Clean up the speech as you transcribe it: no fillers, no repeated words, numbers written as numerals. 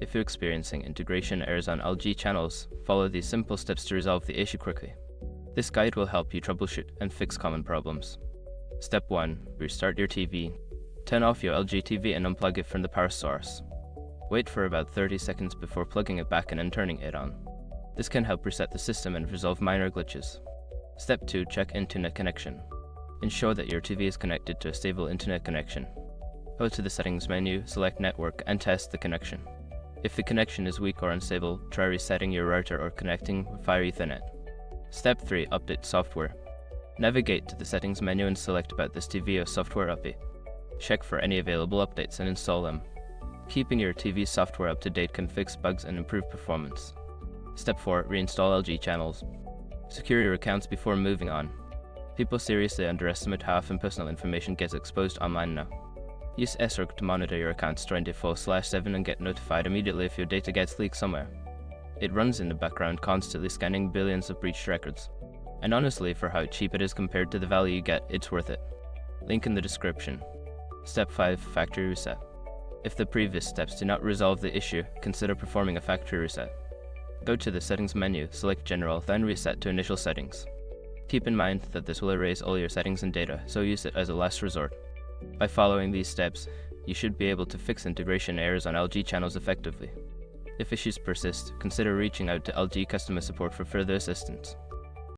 If you're experiencing integration errors on LG channels, follow these simple steps to resolve the issue quickly. This guide will help you troubleshoot and fix common problems. Step 1. Restart your TV. Turn off your LG TV and unplug it from the power source. Wait for about 30 seconds before plugging it back in and turning it on. This can help reset the system and resolve minor glitches. Step 2. Check internet connection. Ensure that your TV is connected to a stable internet connection. Go to the settings menu, select network, and test the connection. If the connection is weak or unstable, try resetting your router or connecting via Ethernet. Step 3. Update software. Navigate to the settings menu and select about this TV or software update. Check for any available updates and install them. Keeping your TV software up to date can fix bugs and improve performance. Step 4. Reinstall LG channels. Secure your accounts before moving on. People seriously underestimate how often personal information gets exposed online now. Use SROG to monitor your accounts 24/7 and get notified immediately if your data gets leaked somewhere. It runs in the background, constantly scanning billions of breached records. And honestly, for how cheap it is compared to the value you get, it's worth it. Link in the description. Step 5. Factory reset. If the previous steps do not resolve the issue, consider performing a factory reset. Go to the settings menu, select General, then reset to initial settings. Keep in mind that this will erase all your settings and data, so use it as a last resort. By following these steps, you should be able to fix integration errors on LG channels effectively. If issues persist, consider reaching out to LG customer support for further assistance.